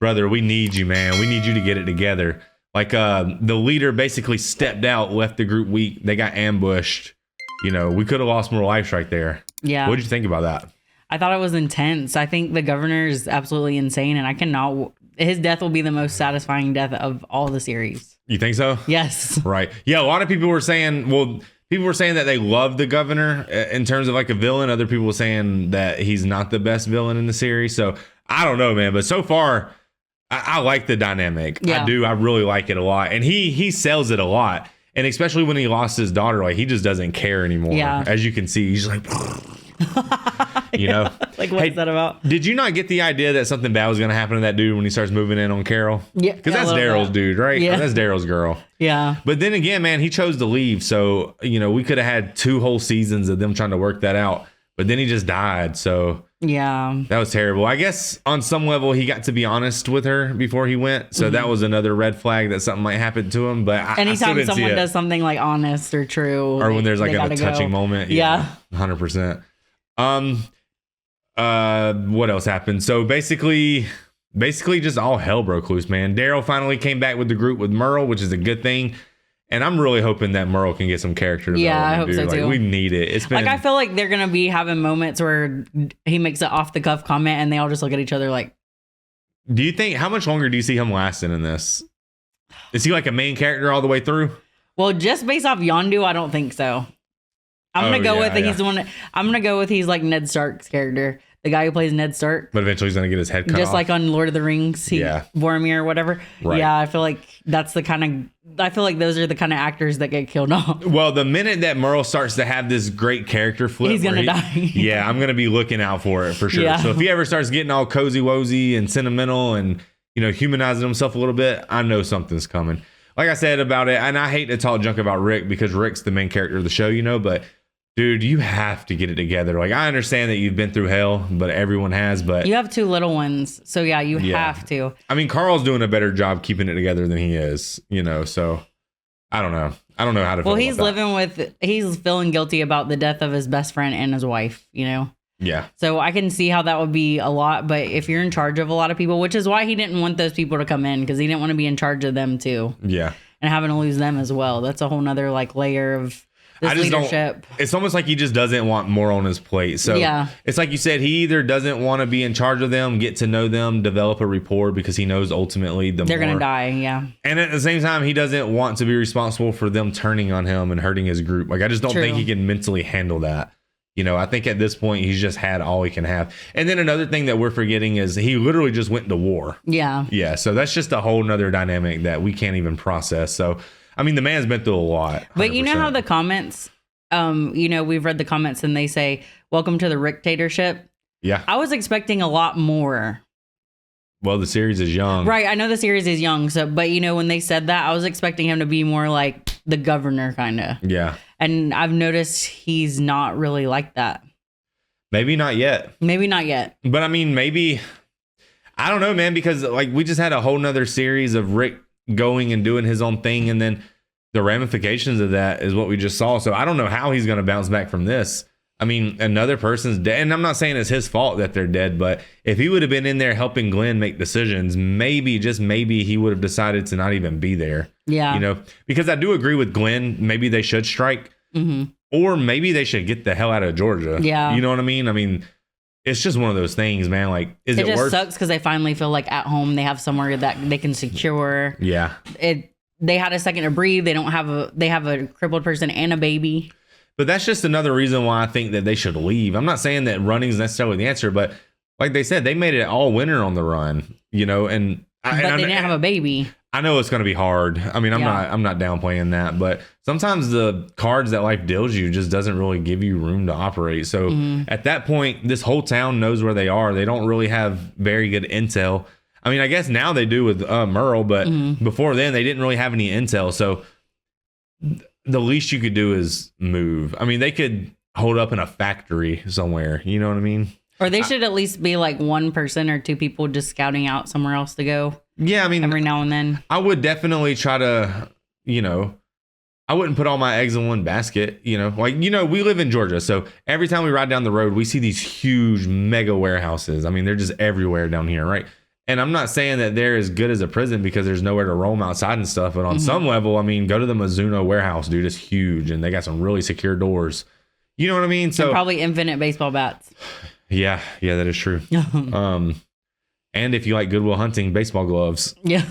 brother, we need you, man. We need you to get it together. Like, the leader basically stepped out, left the group weak. They got ambushed. You know, we could have lost more lives right there. Yeah. What did you think about that? I thought it was intense. I think the governor is absolutely insane, and I cannot. His death will be the most satisfying death of all the series. You think so? Yes. Right. Yeah. A lot of people were saying, people were saying that they love the governor in terms of like a villain. Other people were saying that he's not the best villain in the series. So I don't know, man. But so far, I like the dynamic. Yeah. I do. I really like it a lot. And he sells it a lot. And especially when he lost his daughter, like he just doesn't care anymore. Yeah. As you can see, he's like, you know, like what's that about? Did you not get the idea that something bad was going to happen to that dude when he starts moving in on Carol? Yeah. Because that's Daryl's dude, right? Yeah. That's Daryl's girl. Yeah. But then again, man, he chose to leave. So, you know, we could have had 2 whole seasons of them trying to work that out. But then he just died. So yeah, that was terrible. I guess on some level, he got to be honest with her before he went. So that was another red flag that something might happen to him. But anytime someone does something like honest or true, or when there's like a touching moment. Yeah. 100%. What else happened? So basically just all hell broke loose, man. Daryl finally came back with the group with Merl, which is a good thing. And I'm really hoping that Merl can get some character development. Yeah, I hope so too. We need it. It's been like, I feel like they're gonna be having moments where he makes an off the cuff comment and they all just look at each other like. Do you think, how much longer do you see him lasting in this? Is he like a main character all the way through? Well, just based off Yondu, I don't think so. I'm gonna go with he's the one. I'm gonna go with he's like Ned Stark's character, the guy who plays Ned Stark. But eventually he's gonna get his head cut just off. Like on Lord of the Rings, Boromir or whatever. Right. Yeah, I feel like that's the kind of. I feel like those are the kind of actors that get killed off. Well, the minute that Merle starts to have this great character flip, he's gonna die. Yeah, I'm gonna be looking out for it for sure. Yeah. So if he ever starts getting all cozy wozy and sentimental and, you know, humanizing himself a little bit, I know something's coming. Like I said about it, and I hate to talk junk about Rick because Rick's the main character of the show, you know, but dude, you have to get it together. Like, I understand that you've been through hell, but everyone has. But you have 2 little ones, so yeah, you have to. I mean, Carl's doing a better job keeping it together than he is, you know. So I don't know. I don't know how to. Well, he's he's feeling guilty about the death of his best friend and his wife, you know. Yeah. So I can see how that would be a lot, but if you're in charge of a lot of people, which is why he didn't want those people to come in, because he didn't want to be in charge of them too. Yeah. And having to lose them as well. That's a whole nother like layer of leadership. It's almost like he just doesn't want more on his plate. So yeah, it's like you said, he either doesn't want to be in charge of them, get to know them, develop a rapport, because he knows ultimately they're gonna die. Yeah. And at the same time, he doesn't want to be responsible for them turning on him and hurting his group. Like, I just don't think he can mentally handle that. You know, I think at this point he's just had all he can have. And then another thing that we're forgetting is he literally just went to war. Yeah. Yeah. So that's just a whole nother dynamic that we can't even process. So, I mean, the man's been through a lot. 100%. But you know how the comments, you know, we've read the comments and they say, "Welcome to the Ricktatorship." Yeah. I was expecting a lot more. Well, the series is young. Right. I know the series is young. So, but you know, when they said that, I was expecting him to be more like the governor kind of. Yeah. And I've noticed he's not really like that. Maybe not yet. Maybe not yet. But I mean, maybe, I don't know, man, because like we just had a whole nother series of Rick going and doing his own thing. And then the ramifications of that is what we just saw. So I don't know how he's going to bounce back from this. I mean, another person's dead. And I'm not saying it's his fault that they're dead, but if he would have been in there helping Glenn make decisions, maybe, just maybe, he would have decided to not even be there. Yeah. You know, because I do agree with Glenn. Maybe they should strike. Mm-hmm. Or maybe they should get the hell out of Georgia. Yeah. You know what I mean? I mean, it's just one of those things, man. Like, is it just worth? Sucks because they finally feel like at home. They have somewhere that they can secure. Yeah. They had a second to breathe. They have a crippled person and a baby. But that's just another reason why I think that they should leave. I'm not saying that running is necessarily the answer, but like they said, they made it all winter on the run, you know, but they didn't have a baby. I know it's going to be hard. I mean, I'm not downplaying that, but sometimes the cards that life deals you just doesn't really give you room to operate. So at that point, this whole town knows where they are. They don't really have very good intel. I mean, I guess now they do with Merl, but before then they didn't really have any intel. So the least you could do is move. I mean, they could hold up in a factory somewhere. You know what I mean? Or they should at least be like one person or two people just scouting out somewhere else to go. Yeah, I mean, every now and then. I would definitely try to, I wouldn't put all my eggs in one basket, Like, we live in Georgia, so every time we ride down the road, we see these huge mega warehouses. I mean, they're just everywhere down here, right? And I'm not saying that they're as good as a prison because there's nowhere to roam outside and stuff, but on some level, I mean, go to the Mizuno warehouse, dude. It's huge, and they got some really secure doors. You know what I mean? So and probably infinite baseball bats. Yeah, that is true. And if you like Goodwill Hunting, baseball gloves. Yeah.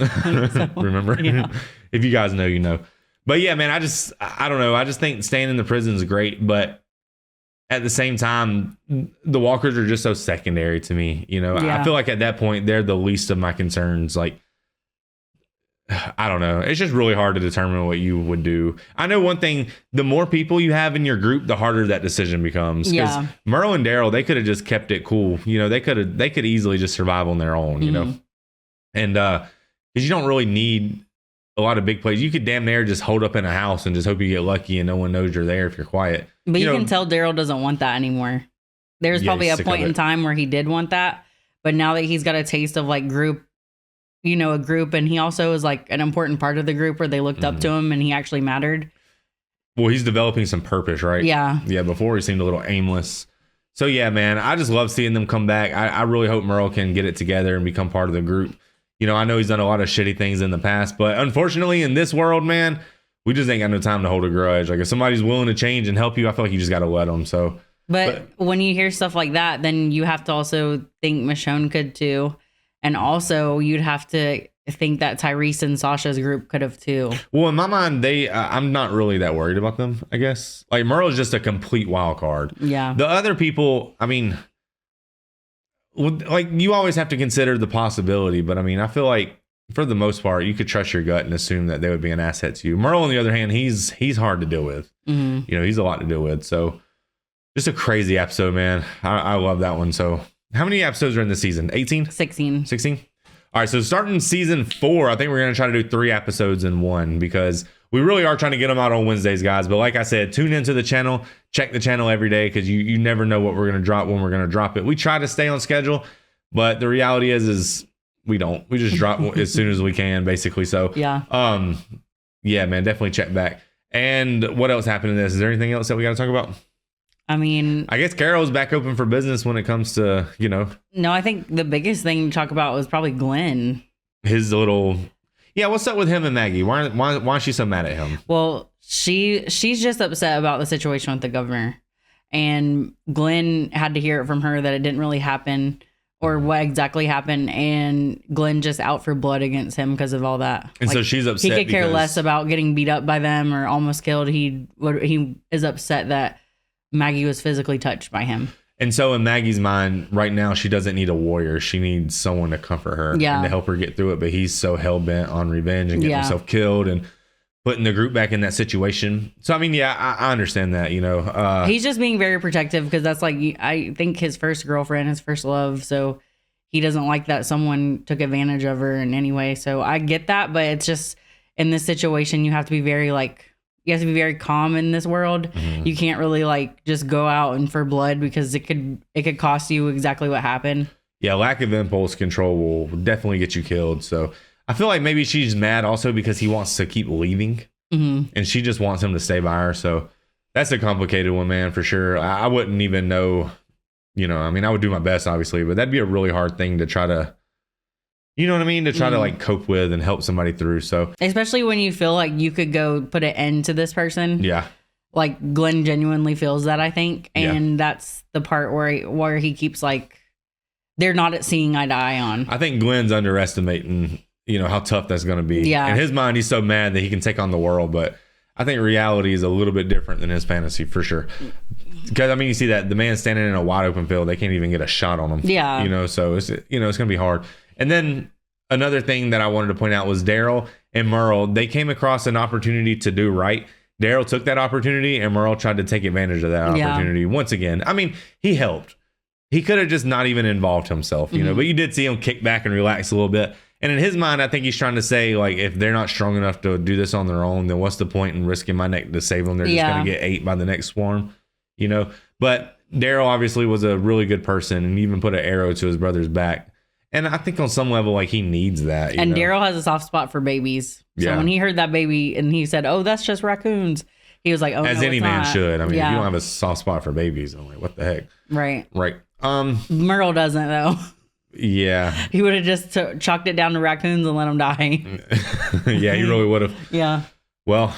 Remember? Yeah. If you guys know, you know. But yeah, man, I don't know. I just think staying in the prison is great, but at the same time, the walkers are just so secondary to me. I feel like at that point, they're the least of my concerns. Like, I don't know. It's just really hard to determine what you would do. I know one thing, the more people you have in your group, the harder that decision becomes. Because Merl and Daryl, they could have just kept it cool. They could easily just survive on their own, And because you don't really need a lot of big plays. You could damn near just hold up in a house and just hope you get lucky and no one knows you're there if you're quiet. But you can tell Daryl doesn't want that anymore. There's probably a point in time where he did want that. But now that he's got a taste of like group, a group, and he also is like an important part of the group where they looked up to him and he actually mattered. Well, he's developing some purpose, right? Yeah. Yeah, before he seemed a little aimless. So yeah, man, I just love seeing them come back. I really hope Merl can get it together and become part of the group. I know he's done a lot of shitty things in the past, but unfortunately in this world, man, we just ain't got no time to hold a grudge. Like if somebody's willing to change and help you, I feel like you just got to let them. So, but when you hear stuff like that, then you have to also think Michonne could too. And also you'd have to think that Tyrese and Sasha's group could have too. Well, in my mind, I'm not really that worried about them, I guess. Like Merle is just a complete wild card. Yeah. The other people, I mean, like you always have to consider the possibility, but I mean, I feel like for the most part, you could trust your gut and assume that they would be an asset to you. Merle, on the other hand, he's hard to deal with. He's a lot to deal with. So just a crazy episode, man. I love that one. So how many episodes are in this season? 18? 16. 16? All right, so starting season 4, I think we're going to try to do 3 episodes in one because we really are trying to get them out on Wednesdays, guys. But like I said, tune into the channel, check the channel every day because you never know what we're going to drop when we're going to drop it. We try to stay on schedule, but the reality is we don't. We just drop as soon as we can, basically. So yeah, man, definitely check back. And what else happened in this? Is there anything else that we got to talk about? I mean, I guess Carol's back open for business when it comes to, No, I think the biggest thing to talk about was probably Glenn. His little, what's up with him and Maggie? Why is she so mad at him? Well, she's just upset about the situation with the governor. And Glenn had to hear it from her that it didn't really happen or what exactly happened. And Glenn just out for blood against him because of all that. And so she's upset. He could care less about getting beat up by them or almost killed. He is upset that Maggie was physically touched by him. And so in Maggie's mind right now, she doesn't need a warrior. She needs someone to comfort her and to help her get through it. But he's so hell-bent on revenge and getting himself killed and putting the group back in that situation. So, I mean, I understand that, He's just being very protective because that's like, I think his first girlfriend, his first love. So he doesn't like that someone took advantage of her in any way. So I get that. But it's just in this situation, you have to be very calm in this world. You can't really just go out and for blood because it could cost you exactly what happened. Yeah, lack of impulse control will definitely get you killed. So I feel like maybe she's mad also because he wants to keep leaving and she just wants him to stay by her. So that's a complicated one, man, for sure. I wouldn't even know, I mean, I would do my best, obviously, but that'd be a really hard thing to try to, you know what I mean? To try to cope with and help somebody through. So especially when you feel like you could go put an end to this person. Yeah. Like Glenn genuinely feels that, I think. And that's the part where he keeps they're not at seeing eye to eye on. I think Glenn's underestimating, how tough that's going to be. Yeah. In his mind, he's so mad that he can take on the world. But I think reality is a little bit different than his fantasy for sure. Because, I mean, you see that the man standing in a wide open field, they can't even get a shot on him. Yeah. So it's, it's going to be hard. And then another thing that I wanted to point out was Daryl and Merl. They came across an opportunity to do right. Daryl took that opportunity and Merl tried to take advantage of that opportunity once again. I mean, he helped. He could have just not even involved himself, you know, but you did see him kick back and relax a little bit. And in his mind, I think he's trying to say, like, if they're not strong enough to do this on their own, then what's the point in risking my neck to save them? They're just going to get ate by the next swarm, you know? But Daryl obviously was a really good person and even put an arrow to his brother's back. And I think on some level, like, he needs that. And Daryl has a soft spot for babies. So when he heard that baby and he said, oh, that's just raccoons, he was like, oh, as no, any it's man not. should. I mean, if you don't have a soft spot for babies, I'm like, what the heck? Right. Merl doesn't, though. Yeah. He would have just chalked it down to raccoons and let them die. Yeah, he really would have. Yeah. Well,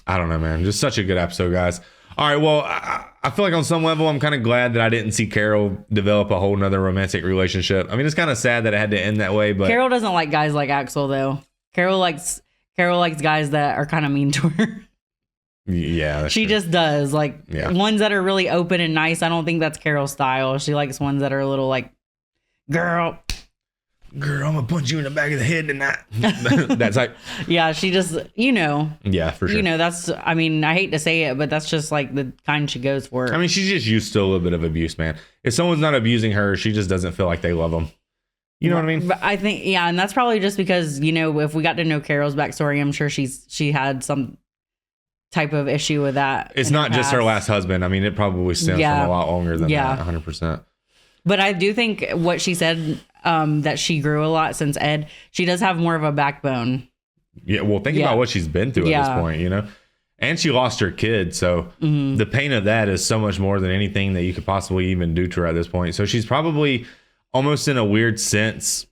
I don't know, man. Just such a good episode, guys. All right, well, I feel like on some level, I'm kind of glad that I didn't see Carol develop a whole nother romantic relationship. I mean, it's kind of sad that it had to end that way, but Carol doesn't like guys like Axel, though. Carol likes guys that are kind of mean to her. Yeah, she just does. Like ones that are really open and nice. I don't think that's Carol's style. She likes ones that are a little like, girl, I'm gonna punch you in the back of the head tonight. That's like, yeah, she just, you know. Yeah, for sure. You know, that's, I mean, I hate to say it, but that's just like the kind she goes for. I mean, she's just used to a little bit of abuse, man. If someone's not abusing her, she just doesn't feel like they love them. You know what I mean? But I think, yeah, and that's probably just because, you know, if we got to know Carol's backstory, I'm sure she had some type of issue with that. It's not just her last husband. I mean, it probably stems from a lot longer than that, 100%. But I do think what she said, that she grew a lot since Ed, she does have more of a backbone. Yeah, well, think about what she's been through at this point, you know? And she lost her kid, so the pain of that is so much more than anything that you could possibly even do to her at this point. So she's probably almost in a weird sense,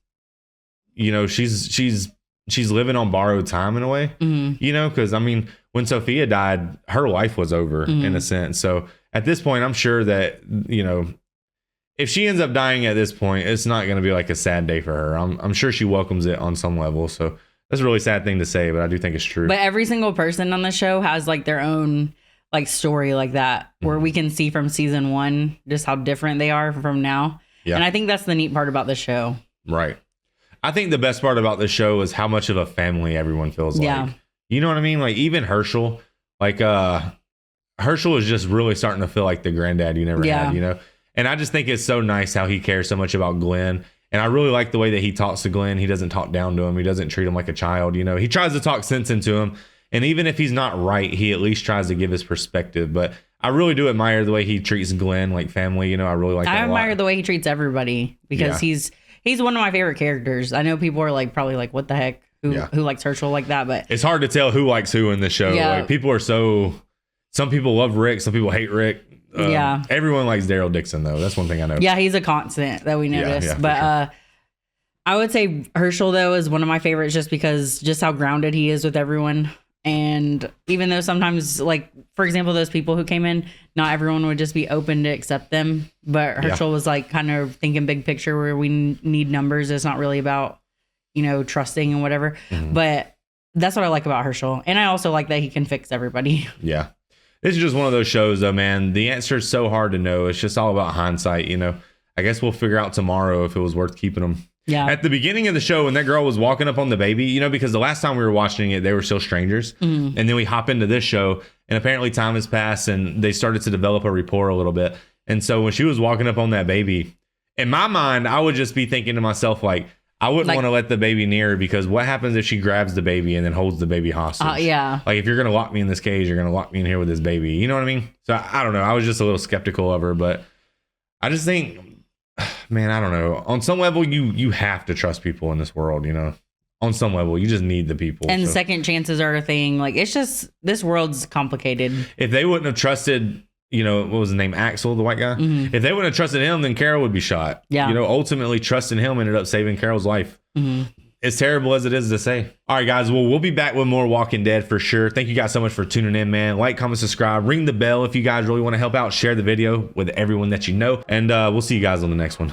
you know, she's living on borrowed time in a way, you know, because I mean, when Sophia died, her life was over in a sense. So at this point, I'm sure that, you know, if she ends up dying at this point, it's not going to be like a sad day for her. I'm sure she welcomes it on some level. So that's a really sad thing to say, but I do think it's true. But every single person on the show has like their own like story like that, where we can see from season 1 just how different they are from now. Yeah. And I think that's the neat part about the show. Right. I think the best part about the show is how much of a family everyone feels like. You know what I mean? Like even Herschel, like Herschel is just really starting to feel like the granddad you never had, you know? And I just think it's so nice how he cares so much about Glenn. And I really like the way that he talks to Glenn. He doesn't talk down to him. He doesn't treat him like a child. You know, he tries to talk sense into him. And even if he's not right, he at least tries to give his perspective. But I really do admire the way he treats Glenn like family. You know, I really like that a lot. I admire the way he treats everybody because he's one of my favorite characters. I know people are like probably like, what the heck? Who likes Herschel like that? But it's hard to tell who likes who in the show. Like people are some people love Rick, some people hate Rick. Everyone likes Daryl Dixon though. That's one thing I know. Yeah, he's a constant that we noticed. But I would say Herschel though is one of my favorites just because just how grounded he is with everyone. And even though sometimes, like for example, those people who came in, not everyone would just be open to accept them. But Herschel was like kind of thinking big picture where we need numbers. It's not really about, you know, trusting and whatever. But that's what I like about Herschel. And I also like that he can fix everybody. Yeah. This is just one of those shows though, man. The answer is so hard to know. It's just all about hindsight, you know. I guess we'll figure out tomorrow if it was worth keeping them. Yeah. At the beginning of the show, when that girl was walking up on the baby, you know, because the last time we were watching it, they were still strangers. And then we hop into this show and apparently time has passed and they started to develop a rapport a little bit. And so when she was walking up on that baby, in my mind, I would just be thinking to myself, like, I wouldn't want to let the baby near her because what happens if she grabs the baby and then holds the baby hostage? Like if you're going to lock me in this cage, you're going to lock me in here with this baby. You know what I mean? So I don't know. I was just a little skeptical of her, but I just think, man, I don't know. On some level, you have to trust people in this world, you know? On some level, you just need the people. And second chances are a thing. Like it's just, this world's complicated. If they wouldn't have trusted, you know, what was his name? Axel, the white guy. If they wouldn't have trusted him, then Carol would be shot. Yeah. You know, ultimately trusting him ended up saving Carol's life. As terrible as it is to say. All right, guys. Well, we'll be back with more Walking Dead for sure. Thank you guys so much for tuning in, man. Like, comment, subscribe, ring the bell if you guys really want to help out. Share the video with everyone that you know. And we'll see you guys on the next one.